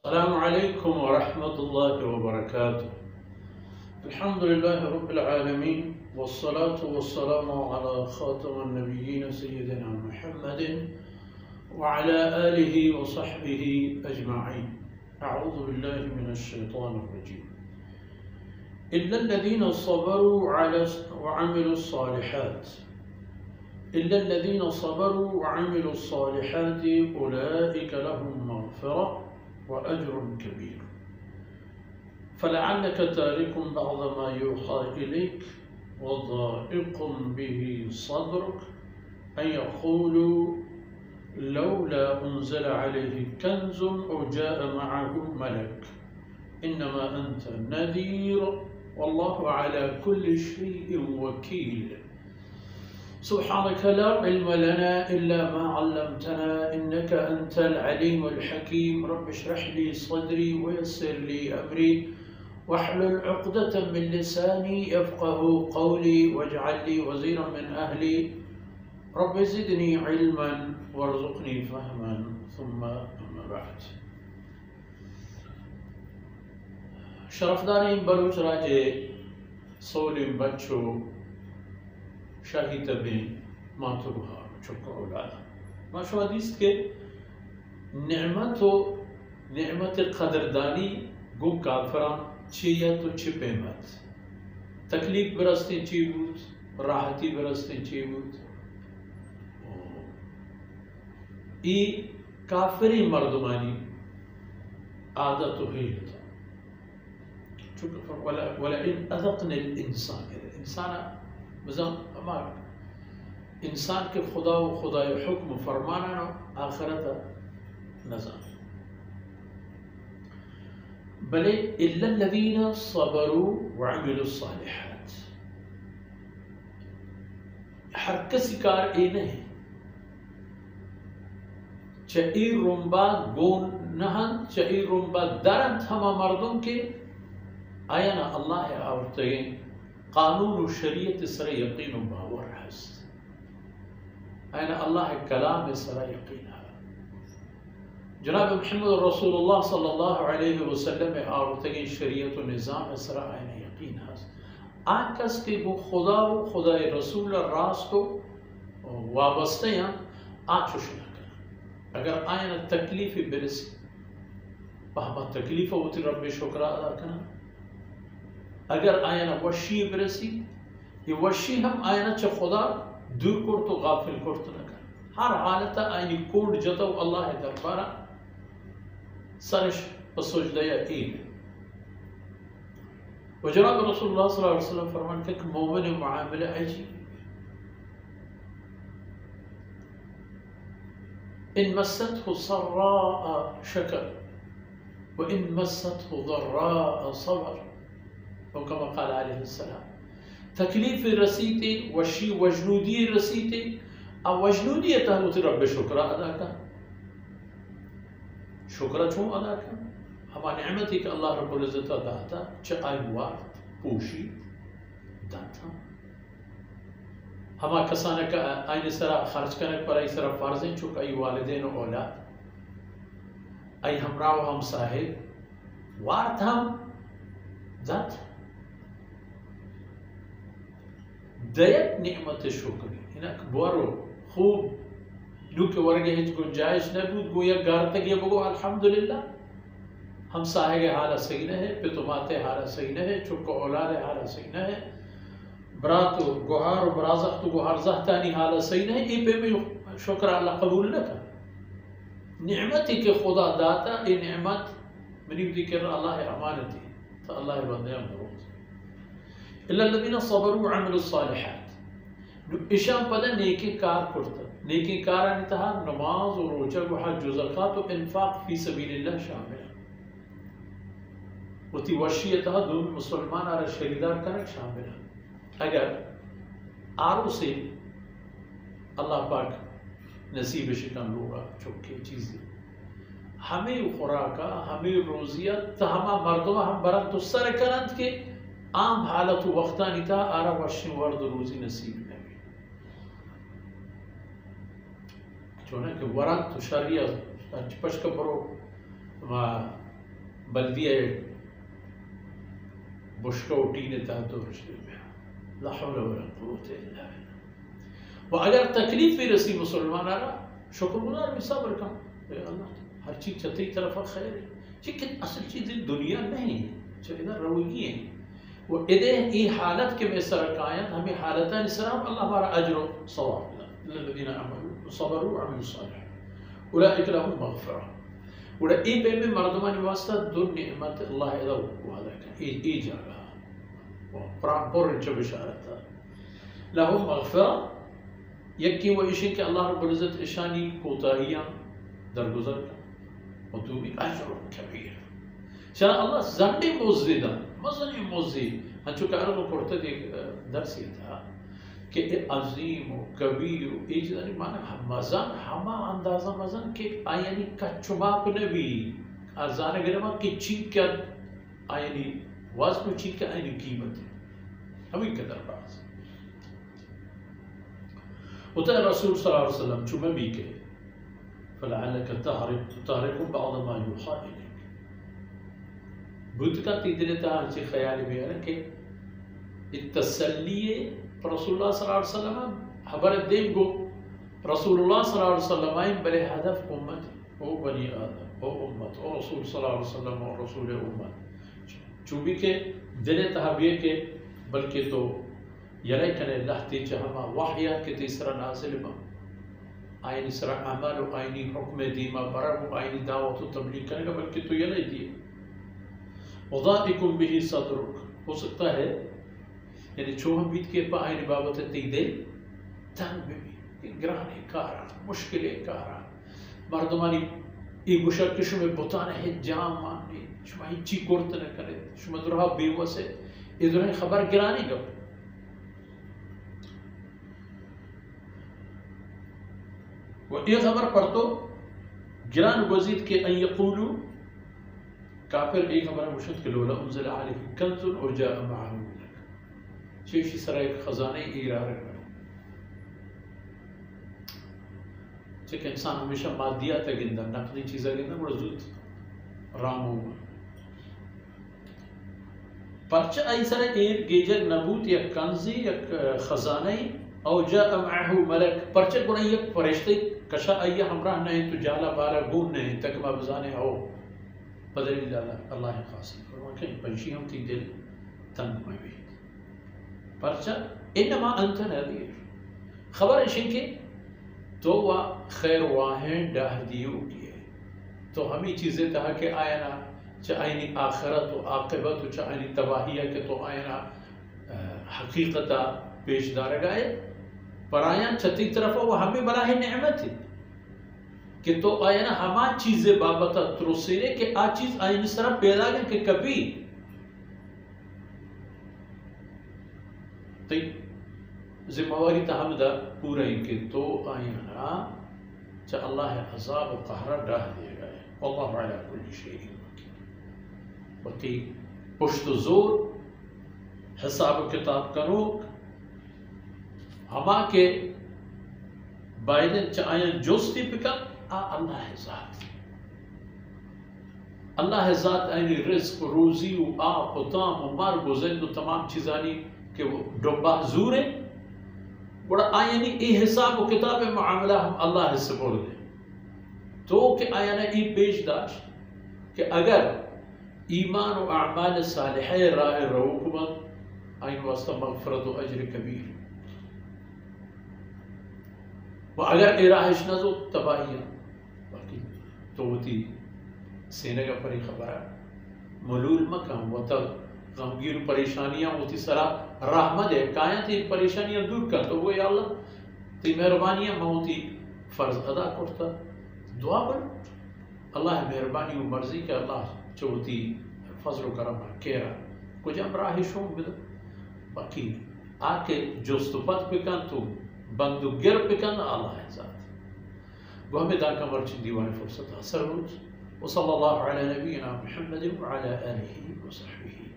السلام عليكم ورحمة الله وبركاته. الحمد لله رب العالمين، والصلاة والسلام على خاتم النبيين سيدنا محمد وعلى آله وصحبه أجمعين. أعوذ بالله من الشيطان الرجيم. إلا الذين صبروا وعملوا الصالحات أولئك لهم مغفرة وأجر كبير. فلعلك تارك بعض ما يوحى إليك وضائق به صدرك أن يقولوا لولا أنزل عليه كنز أو جاء معه ملك إنما أنت نذير والله على كل شيء وكيل. سبحانك لا علم لنا إلا ما علمتنا إنك أنت العليم الحكيم. رب اشرح لي صدري ويسر لي أمري واحلل عقدة من لساني يفقه قولي واجعل لي وزيرا من أهلي. رب زدني علما وارزقني فهما. ثم أما بعد. شرفدارین بلوچ راجے سولم بچو شاہی تبیں ماتروہا چکا اولادا ماشو حدیث کے نعمت قدردانی گو کافران چیا تو چھپے مت تکلیف برستے چی بود راحتی برستے چی بود ای کافری مردمانی عادت ہی تھا. ولئن أذقنا الإنسان انسان کے خدا و خدای حکم فرمانا آخرت نظام بلے إلا الذين صبروا وعملوا الصالحات. ہر کسی کار اے نہیں چاہی رنبا گون نہن چاہی رنبا درد ہما مردم کے آیانا اللہ آورتگیں قانون و شریعت سر یقین و باور هست. آیانا اللہ کلام سر یقین ہے. جناب محمد رسول اللہ صلی اللہ علیہ وسلم آورتگیں شریعت و نظام سر آیانا یقین ہے. آن کس کے وہ خدا و خدای رسول راست و وابستے ہیں آنچوش نہ کریں. اگر آیانا تکلیف برسی بہما تکلیف ہوتی رب شکر ادا کرنا. اگر آیانا وشی برسی یہ وشی ہم آیانا چھ خدا دور کرتو غافل کرتو نکر. ہر حالتا آئینی کوڑ جتو اللہ دربارا سرش بسجدہ ایل. و جناب رسول اللہ صلی اللہ علیہ وسلم فرمان کہ مومن معاملہ عجیب ان مسته سراء شکر و ان مسته ضراء صبر او كما قال عليه السلام. تکلیف رسیتے وشی وجنودی رسیتے او وجنودی تہوتی رب شکر ادا کر. شکر چون ادا کر ہما نعمتی کہ اللہ رب العزت داتا چقائی وارد پوشی داتا ہما کسانے کا آئین سرا خرچ کرنے پر ای سرا فرضیں چک ای والدین و اولاد ای ہمراہ و ہم صاحب وارد ہم داتا دیت نعمت شکری. انک بورو خوب نو کہ ورگے ہیچ گنجائش نبود گویا گارتگ یہ بگو الحمدللہ ہم ساہے حالہ صحیح نہ ہے پتماتے حالہ صحیح نہ ہے چکو اولاد حالہ صحیح نہ ہے براتو گوھار و برازق تو گوھار زہتانی حالہ صحیح نہ ہے. ای پہ میں شکر اللہ قبول نہ کر. نعمتی کہ خدا داتا ای نعمت منی بھی کہ اللہ امانتی تو اللہ بندے امروز. إلا الذين صبروا وعملوا الصالحات اشام پدا نیکی کار کرتا. نیکی کار انتہا نماز و روچہ و حج و زکاة و انفاق فی سبیل اللہ شامل. و تی وشیتها دون مسلمان آرہ شریدار کرک شامل. اگر آرو سے اللہ پاک نصیب شکن لوگا چکے چیزیں ہمیں خوراکا ہمیں روزیت تا ہما مردمہ ہم برن تو سر کنند کے عام حالت و وقتانی تا آرہ وشن ورد روزی نصیب نبی. چونکہ ورد تو شریعہ پشک برو بلدية بشكوتين تاتو رجل لا حول ولا قوة إلا بالله. وأگر تکلیف بھی رسی مسلمان آرہا شکر گزار بھی صبر کا اے اللہ ہر چیز چتی طرف خیر ہے لیکن اصل چیز دنیا نہیں ہے جو ادھر رویی ہے وہ ادھر ای حالت کے میں سرکایت ہمیں حالتان اسلام اللہ بارا اجر و ثواب للذین آمنوا صبروا وعملوا الصالحات اولئک لهم مغفرہ اور ای بے میں مردمان واسطہ دو نعمت اللہ ادھر وعدہ کا ای جاگا قرآن پر انچہ بشارتا لهم مغفرہ یکی وہ اشی کہ اللہ رب العزت اشانی کوتاہیاں درگزر کا و تو بھی اجر کبیر چرا اللہ زنڈی موزیدہ مزنی موزید ہنچو کہ عرض و پڑھتے دیکھ درس یہ تھا کہ عظیم و کبیر و ایجدانی معنی مزن ہما اندازہ مزن کہ آیانی کچماپ نبی ارزان گرما کی چیک کیا آیانی وزن و چیک کیا آیانی قیمت ہے ہمیں قدر باز وتا رسول صلی اللہ علیہ وسلم چوما بھی کہ فلعلك تارك بعض ما يوحى إليك بدك تدريتها عن خيال بيانا کہ التسلیه رسول الله صلی اللہ علیہ وسلم خبر الدين گو رسول الله صلی اللہ علیہ وسلم بلے هدف امت او بنی آدم او امت او رسول صلی اللہ علیہ وسلم او رسول امت چوبی کہ دلے تحبیہ کے بلکہ تو یلے کنے اللہ تیچہ ہما وحیہ کے تیسرا نازل ما آئینی سرا عمل و آئینی حکم دیما برر و آئینی دعوت و تبلیغ کرنے گا بلکہ تو یلے دیئے وضائکم بھی صدرک ہو سکتا ہے یعنی چوہم بیت کے پا آئینی بابت تیدے تنگ بھی گرانے کارا مشکلے کارا مردمانی ای مشکشو میں بتانے ہے جام ماننے شما ہی چی کرت نہ کرے شما درہا بیوہ سے ادھر خبر گرانی گا و یہ خبر پر تو گران وزید کے ان یقولو کافر ایک خبر مشہد کہ لولا انزل علیہ کنز اور جاء معه ملک چیشی سرا ایک خزانے ایرار کرو چکہ انسان ہمیشہ مادیات گندہ نقدی چیزیں گندہ بڑا زود رام ہوگا پرچہ ایسا ایک گیجر نبوت یا کنزی یا خزانے او جاء معه ملک پرچہ گنا یک فرشتے کشا ایہ ہمراہ نہیں تو جالا بارا گون نہیں تک مبزانے ہو بدلی اللہ خاصی فرمان کہ پنشی ہم تھی دل تنگ میں بھی پرچہ انما انت نذیر خبر اشن کے تو وہ خیر واہن ڈاہ دیو کیے تو ہمیں چیزیں تھا کہ آئینا چاہینی آخرت و عاقبت و چاہینی تباہیہ کے تو آئینا حقیقتا پیش دار گئے پر آیاں چھتی طرف وہ ہمیں براہ نعمت ہے کہ تو آیاں ہما چیزیں بابتا ترسینے کہ آ چیز آئین اس طرح پیدا گئے کہ کبھی تو ذمہواری تحمدہ پورا ہی کہ تو آیاں چاہ اللہ عذاب و قہرہ ڈاہ دے گئے واللہ علی کل شیء وقتی پشت زور حساب و کتاب کنوک ہما کے بائدن چاہیں جوستی پکا اللہ ذات اللہ ذات اینی رزق روزی و آپ و تام و مرگ و زند و تمام چیزانی کہ وہ ڈبا زور ہے بڑا آئینی ای حساب و کتاب معاملہ ہم اللہ سے بول دیں تو کہ آئینہ ای پیش داشت کہ اگر ایمان و اعمال صالحہ راہ روکمت آئین واسطہ مغفرت و اجر کبیر و اگر اراحش نزو تباہیاں باقی تو ہوتی سینے کا پری خبر ہے ملول مکم و تب غمگیر پریشانیاں ہوتی سرا رحمت ہے کائیں تھی پریشانیاں دور کر تو وہ یا اللہ تی مہربانیاں موتی فرض ادا کرتا دعا پر اللہ مہربانی و مرضی کہ اللہ چوتی فضل و کرم کہرا کچھ ہم راہشوں بدا باقی آکے جستپت پکن تو بندو گر پکن اللہ ہے ذات وہ ہمیں داکہ مرچن دیوان فرصت حسر روز وصلی اللہ علی نبینا محمد وعلی آلہ وصحبہ